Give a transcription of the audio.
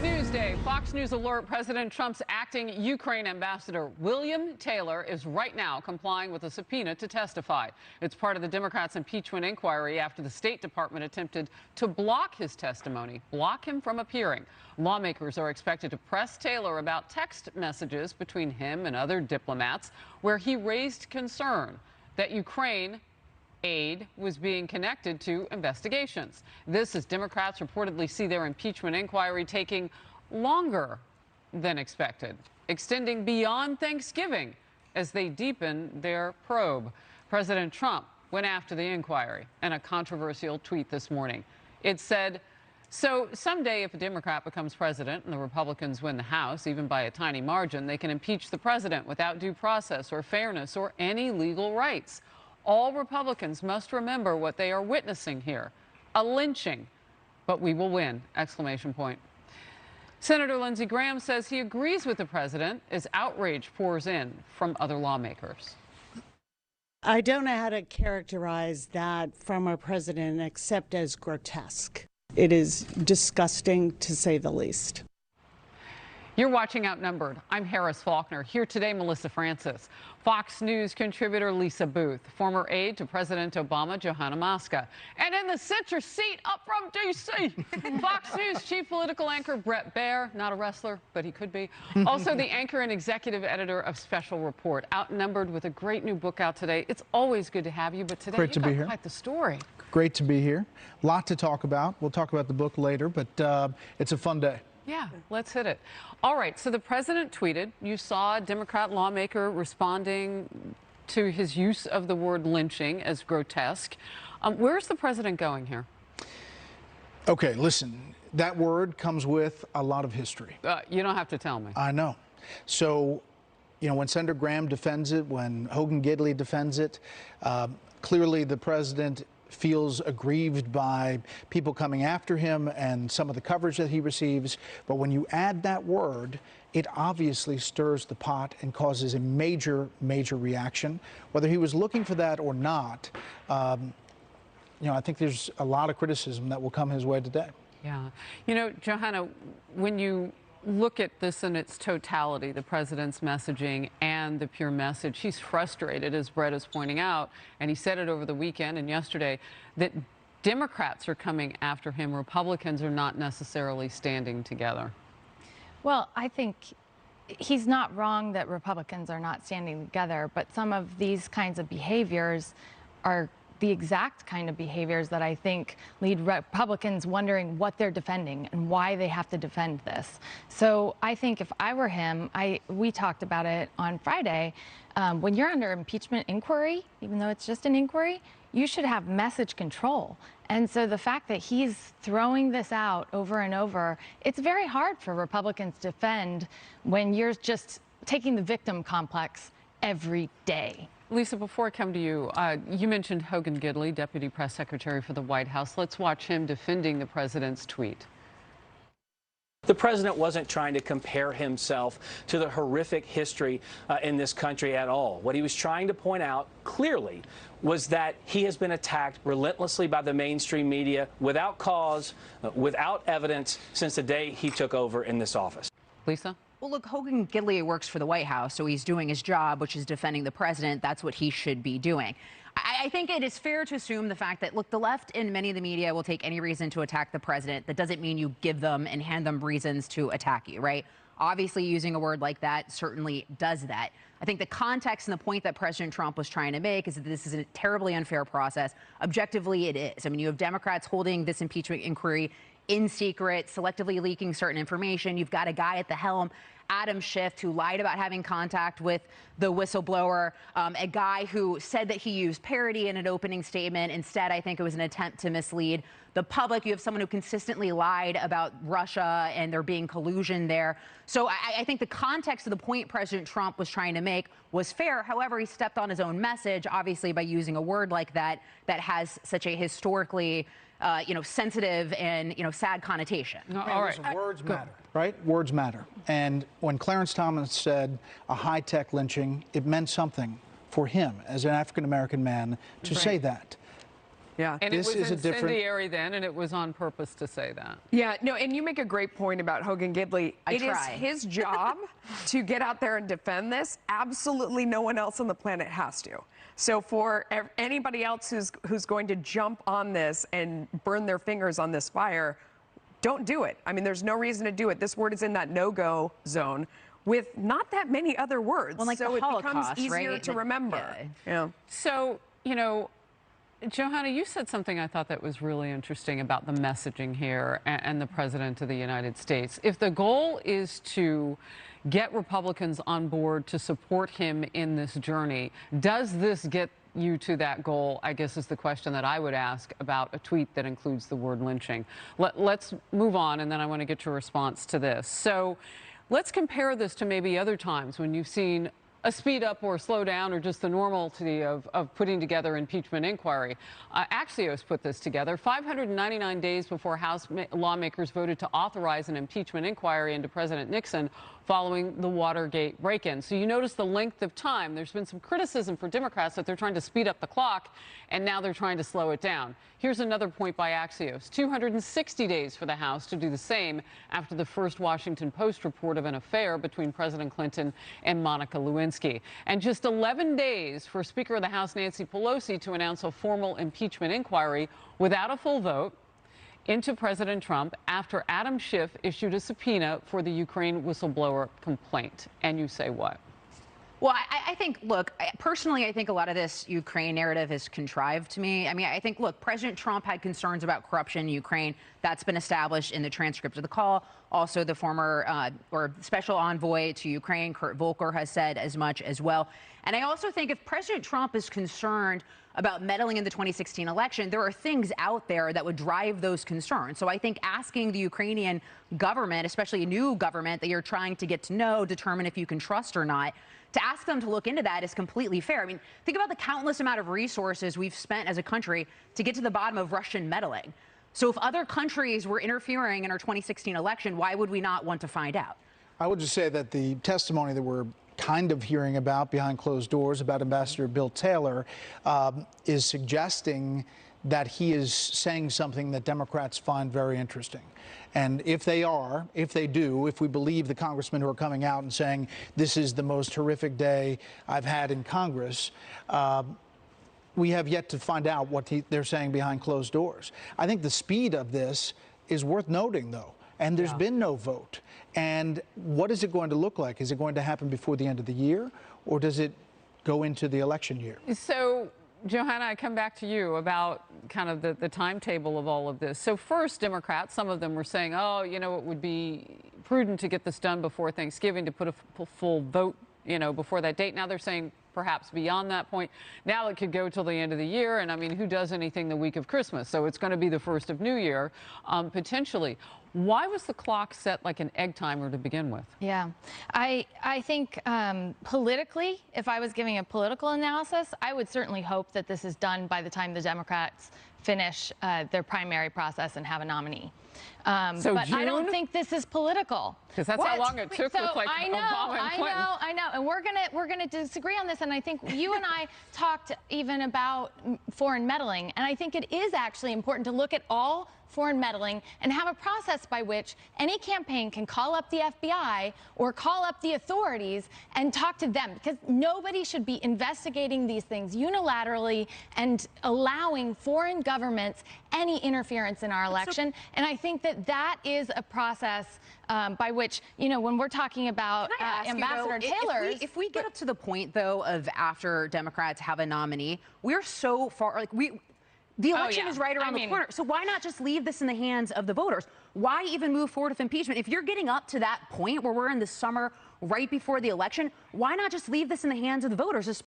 News Day. Fox News alert: President Trump's acting Ukraine ambassador, William Taylor, is right now complying with a subpoena to testify. It's part of the Democrats' impeachment inquiry after the State Department attempted to block his testimony, block him from appearing. Lawmakers are expected to press Taylor about text messages between him and other diplomats where he raised concern that Ukraine aid was being connected to investigations. This as Democrats reportedly see their impeachment inquiry taking longer than expected, extending beyond Thanksgiving as they deepen their probe. President Trump went after the inquiry in a controversial tweet this morning. It said, "So someday if a Democrat becomes president and the Republicans win the House, even by a tiny margin, they can impeach the president without due process or fairness or any legal rights. All Republicans must remember what they are witnessing here, a lynching, but we will win!" Exclamation point. Senator Lindsey Graham says he agrees with the president as outrage pours in from other lawmakers. I don't know how to characterize that from our president except as grotesque. It is disgusting, to say the least. You're watching Outnumbered. I'm Harris Faulkner. Here today, Melissa Francis, Fox News contributor Lisa Booth, former aide to President Obama, Johanna Mosca, and in the citrus seat up from D.C., Fox News chief political anchor Bret Baier, not a wrestler, but he could be. Also the anchor and executive editor of Special Report, Outnumbered, with a great new book out today. It's always good to have you, but today Great to be here. Quite the story. Great to be here. Lot to talk about. We'll talk about the book later, but it's a fun day. Yeah, let's hit it. All right, so the president tweeted. You saw a Democrat lawmaker responding to his use of the word lynching as grotesque. Where's the president going here? Okay, listen, that word comes with a lot of history. You don't have to tell me. I know. So, you know, when Senator Graham defends it, when Hogan Gidley defends it, clearly the president feels aggrieved by people coming after him and some of the coverage that he receives. But when you add that word, it obviously stirs the pot and causes a major, major reaction. Whether he was looking for that or not, you know, I think there's a lot of criticism that will come his way today. Yeah. You know, Johanna, when you look at this in its totality, the president's messaging and the pure message, he's frustrated, as Brett is pointing out, and he said it over the weekend and yesterday, that Democrats are coming after him. Republicans are not necessarily standing together. Well, I think he's not wrong that Republicans are not standing together, but some of these kinds of behaviors are the exact kind of behaviors that I think lead Republicans wondering what they're defending and why they have to defend this. So I think if I were him, we talked about it on Friday, when you're under impeachment inquiry, even though it's just an inquiry, you should have message control. And so the fact that he's throwing this out over and over, it's very hard for Republicans to defend when you're just taking the victim complex every day. Lisa, before I come to you, you mentioned Hogan Gidley, Deputy Press Secretary for the White House. Let's watch him defending the president's tweet. The president wasn't trying to compare himself to the horrific history in this country at all. What he was trying to point out clearly was that he has been attacked relentlessly by the mainstream media without cause, without evidence, since the day he took over in this office. Lisa? Well, look, Hogan Gidley works for the White House, so he's doing his job, which is defending the president. That's what he should be doing. I think it is fair to assume the fact that, look, the left and many of the media will take any reason to attack the president. That doesn't mean you give them and hand them reasons to attack you, right? Obviously, using a word like that certainly does that. I think the context and the point that President Trump was trying to make is that this is a terribly unfair process. Objectively, it is. I mean, you have Democrats holding this impeachment inquiry in secret, selectively leaking certain information. You've got a guy at the helm, Adam Schiff, who lied about having contact with the whistleblower, a guy who said that he used parody in an opening statement. Instead, I think it was an attempt to mislead the public. You have someone who consistently lied about Russia and there being collusion there. So I think the context of the point President Trump was trying to make was fair. However, he stepped on his own message, obviously, by using a word like that that has such a historically sensitive and, sad connotation. All right. Words matter, right? Words matter. And when Clarence Thomas said a high-tech lynching, it meant something for him as an African-American man to say that. Yeah. And This it was is a different- incendiary then, and it was on purpose to say that. Yeah, no, and you make a great point about Hogan Gidley. It is try. his job to get out there and defend this. Absolutely no one else on the planet has to. So for anybody else who's going to jump on this and burn their fingers on this fire, don't do it. I mean, there's no reason to do it. This word is in that no-go zone with not that many other words. Well, like so the it becomes Holocaust, easier right? to remember. Yeah. So, you know, Johanna, you said something I thought that was really interesting about the messaging here and the President of the United States. If the goal is to get Republicans on board to support him in this journey, does this get you to that goal, I guess, is the question that I would ask about a tweet that includes the word lynching. Let's move on, and then I want to get your response to this. So let's compare this to maybe other times when you've seen a speed up or slow down or just the normality of putting together impeachment inquiry. Axios put this together 599 days before House lawmakers voted to authorize an impeachment inquiry into President Nixon following the Watergate break-in. So you notice the length of time. There's been some criticism for Democrats that they're trying to speed up the clock, and now they're trying to slow it down. Here's another point by Axios. 260 days for the House to do the same after the first Washington Post report of an affair between President Clinton and Monica Lewinsky. And just 11 days for Speaker of the House Nancy Pelosi to announce a formal impeachment inquiry without a full vote into President Trump after Adam Schiff issued a subpoena for the Ukraine whistleblower complaint. And you say what? Well, I think, look, personally, I think a lot of this Ukraine narrative is contrived to me. I mean, I think, look, President Trump had concerns about corruption in Ukraine. That's been established in the transcript of the call. Also, the former or special envoy to Ukraine, Kurt Volker, has said as much as well. And I also think if President Trump is concerned about meddling in the 2016 election, there are things out there that would drive those concerns. So I think asking the Ukrainian government, especially a new government that you're trying to get to know, determine if you can trust or not, to ask them to look into that is completely fair. I mean, think about the countless amount of resources we've spent as a country to get to the bottom of Russian meddling. So if other countries were interfering in our 2016 election, why would we not want to find out? I would just say that the testimony that we're kind of hearing about behind closed doors about Ambassador Bill Taylor is suggesting that he is saying something that Democrats find very interesting. And if they do, if we believe the congressmen who are coming out and saying this is the most horrific day I've had in Congress, we have yet to find out what they're saying behind closed doors. I think the speed of this is worth noting, though. And there's been no vote. And what is it going to look like? Is it going to happen before the end of the year, or does it go into the election year? So, Johanna, I come back to you about kind of the timetable of all of this. So first, Democrats, some of them were saying, oh, you know, it would be prudent to get this done before Thanksgiving, to put a full vote, you know, before that date. Now they're saying perhaps beyond that point. Now it could go till the end of the year. And I mean, who does anything the week of Christmas? So it's going to be the first of New Year, potentially. Why was the clock set like an egg timer to begin with? Yeah, I think politically, if I was giving a political analysis, I would certainly hope that this is done by the time the Democrats finish their primary process and have a nominee. But June? I don't think this is political. Because that's how long it took with like I know, Obama and Clinton. I know, and we're gonna disagree on this. And I think you and I talked even about foreign meddling, and I think it is actually important to look at all foreign meddling and have a process by which any campaign can call up the FBI or call up the authorities and talk to them, because nobody should be investigating these things unilaterally and allowing foreign governments any interference in our election. And I think that that is a process by which, you know, when we're talking about Ambassador Taylor. If we get up to the point, though, of after Democrats have a nominee, we're so far, like, the election is right around the corner. So why not just leave this in the hands of the voters? Why even move forward with impeachment? If you're getting up to that point where we're in the summer right before the election, why not just leave this in the hands of the voters,